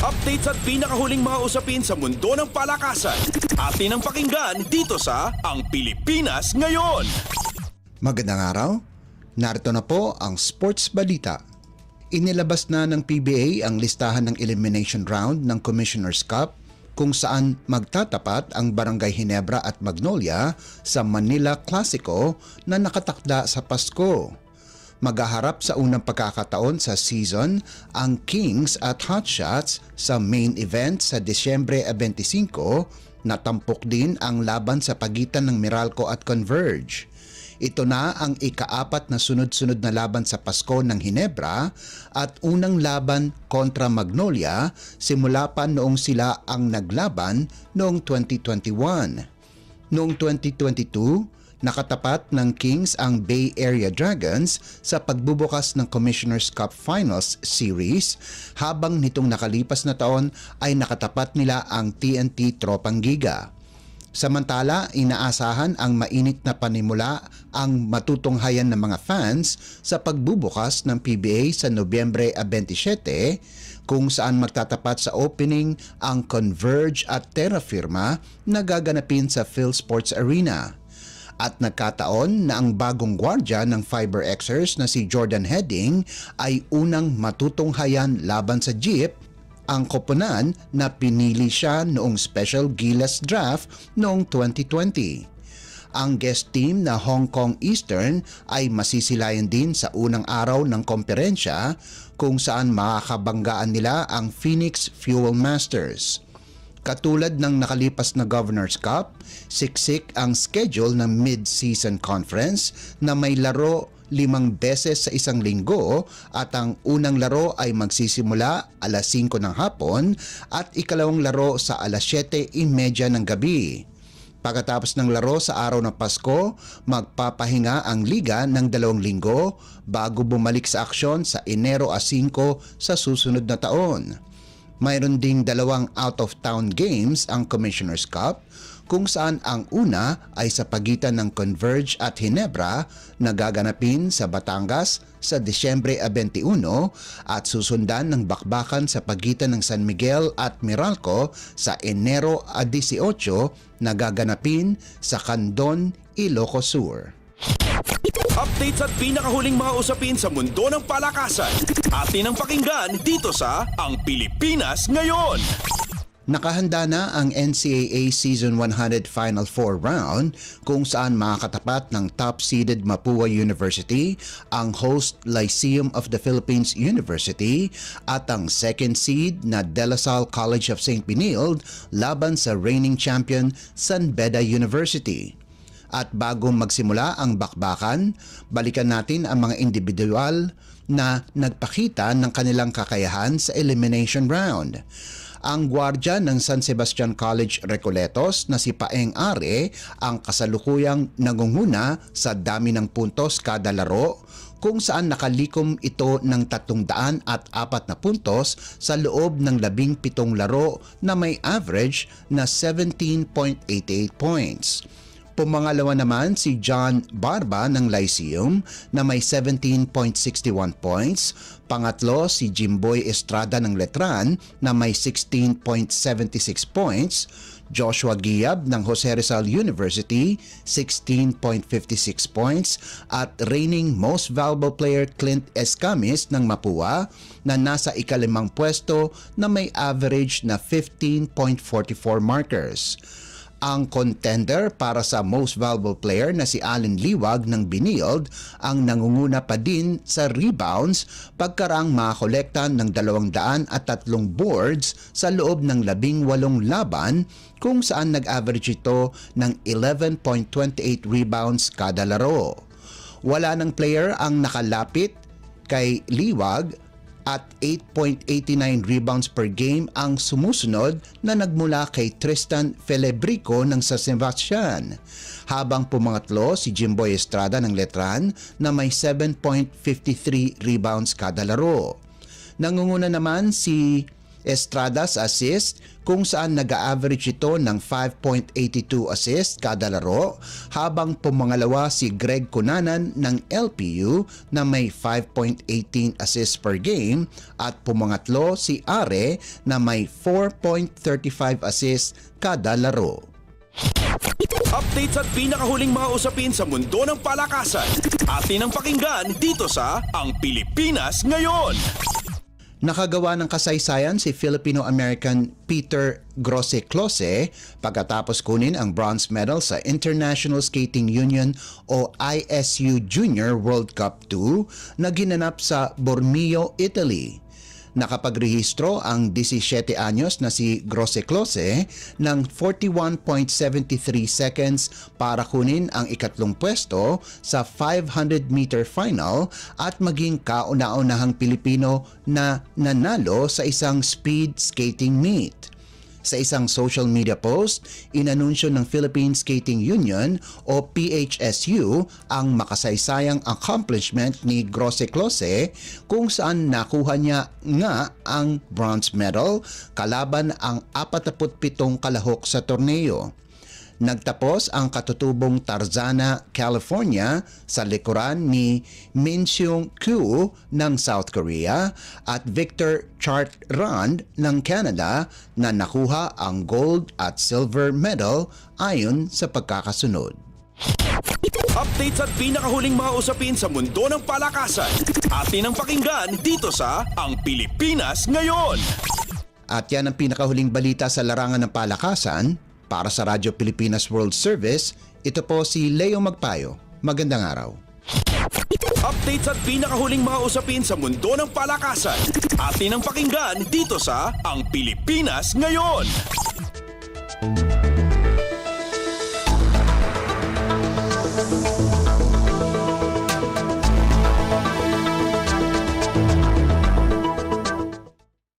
Updates at pinakahuling mga usapin sa mundo ng palakasan. Atin ang pakinggan dito sa Ang Pilipinas Ngayon. Magandang araw. Narito na po ang sports balita. Inilabas na ng PBA ang listahan ng elimination round ng Commissioner's Cup kung saan magtatapat ang Barangay Ginebra at Magnolia sa Manila Clasico na nakatakda sa Pasko. Maghaharap sa unang pagkakataon sa season ang Kings at Hotshots sa main event sa Disyembre 25, natampok din ang laban sa pagitan ng Meralco at Converge. Ito na ang ika-4 na sunod-sunod na laban sa Pasko ng Ginebra at unang laban kontra Magnolia simula pa noong sila ang naglaban noong 2021. Noong 2022, nakatapat ng Kings ang Bay Area Dragons sa pagbubukas ng Commissioner's Cup Finals Series, habang nitong nakalipas na taon ay nakatapat nila ang TNT Tropang Giga. Samantala, inaasahan ang mainit na panimula ang matutunghayan ng mga fans sa pagbubukas ng PBA sa Nobyembre 27, kung saan magtatapat sa opening ang Converge at Terra Firma na gaganapin sa PhilSports Arena. At nagkataon na ang bagong gwardya ng FiberXers na si Jordan Heading ay unang matutunghayan laban sa Jeep, ang koponan na pinili siya noong Special Gilas Draft noong 2020. Ang guest team na Hong Kong Eastern ay masisilayan din sa unang araw ng komperensya, kung saan makakabanggaan nila ang Phoenix Fuel Masters. Katulad ng nakalipas na Governor's Cup, siksik ang schedule ng mid-season conference na may laro 5 beses sa isang linggo, at ang unang laro ay magsisimula alas 5 ng hapon at ikalawang laro sa alas 7:30 ng gabi. Pagkatapos ng laro sa araw ng Pasko, magpapahinga ang liga ng 2 linggo bago bumalik sa aksyon sa Enero 5 sa susunod na taon. Mayroon ding 2 out-of-town games ang Commissioner's Cup, kung saan ang una ay sa pagitan ng Converge at Ginebra na gaganapin sa Batangas sa Disyembre 21, at susundan ng bakbakan sa pagitan ng San Miguel at Meralco sa Enero 18 na gaganapin sa Candon, Ilocos Sur. Updates at pinakahuling mga usapin sa mundo ng palakasan. Atin ang pakinggan dito sa Ang Pilipinas Ngayon. Nakahanda na ang NCAA Season 100 Final 4 round, kung saan makakatapat ng top-seeded Mapua University, ang host Lyceum of the Philippines University, at ang second seed na De La Salle College of St. Benilde laban sa reigning champion San Beda University. At bago magsimula ang bakbakan, balikan natin ang mga individual na nagpakita ng kanilang kakayahan sa elimination round. Ang gwardya ng San Sebastian College Recoletos na si Paeng Are ang kasalukuyang nangunguna sa dami ng puntos kada laro, kung saan nakalikom ito ng 304 na puntos sa loob ng 17 laro na may average na 17.88 points. Pumangalawa naman si John Barba ng Lyceum na may 17.61 points. Pangatlo si Jimboy Estrada ng Letran na may 16.76 points. Joshua Giab ng Jose Rizal University, 16.56 points. At reigning most valuable player Clint Escamis ng Mapua na nasa ika-5 pwesto na may average na 15.44 markers. Ang contender para sa most valuable player na si Allen Liwag ng Benilde ang nangunguna pa din sa rebounds, pagkaraang makakolekta ng 203 boards sa loob ng 18 laban, kung saan nag-average ito ng 11.28 rebounds kada laro. Wala ng player ang nakalapit kay Liwag, at 8.89 rebounds per game ang sumusunod na nagmula kay Tristan Felebrico ng San Sebastian, habang pumangatlo si Jimboy Estrada ng Letran na may 7.53 rebounds kada laro. Nangunguna naman si Estrada's assist kung saan nag-average ito ng 5.82 assist kada laro, habang pumangalawa si Greg Cunanan ng LPU na may 5.18 assists per game at pumangatlo si Are na may 4.35 assists kada laro. Updates at pinakahuling mga usapin sa mundo ng palakasan. Atin ang pakinggan dito sa Ang Pilipinas Ngayon. Nakagawa ng kasaysayan si Filipino-American Peter Grosse Close pagkatapos kunin ang bronze medal sa International Skating Union o ISU Junior World Cup 2 na ginanap sa Bormio, Italy. Nakapagrehistro ang 17 anyos na si Grosse Close ng 41.73 seconds para kunin ang ikatlong pwesto sa 500-meter final at maging kauna-unahang Pilipino na nanalo sa isang speed skating meet. Sa isang social media post, inanunsyo ng Philippine Skating Union o PHSU ang makasaysayang accomplishment ni Grosse Close kung saan nakuha niya nga ang bronze medal kalaban ang 47 kalahok sa torneo. Nagtapos ang katutubong Tarzana, California sa likuran ni Min Seung Kyu ng South Korea at Victor Chartrand ng Canada na nakuha ang gold at silver medal ayon sa pagkakasunod. Updates at pinakahuling mga usapin sa mundo ng palakasan. Atin ang pakinggan dito sa Ang Pilipinas Ngayon. At yan ang pinakahuling balita sa larangan ng palakasan. Para sa Radyo Pilipinas World Service, ito po si Leo Magpayo. Magandang araw. Updates at pinakahuling mga usapin sa mundo ng palakasan. Atin ang pakinggan dito sa Ang Pilipinas Ngayon.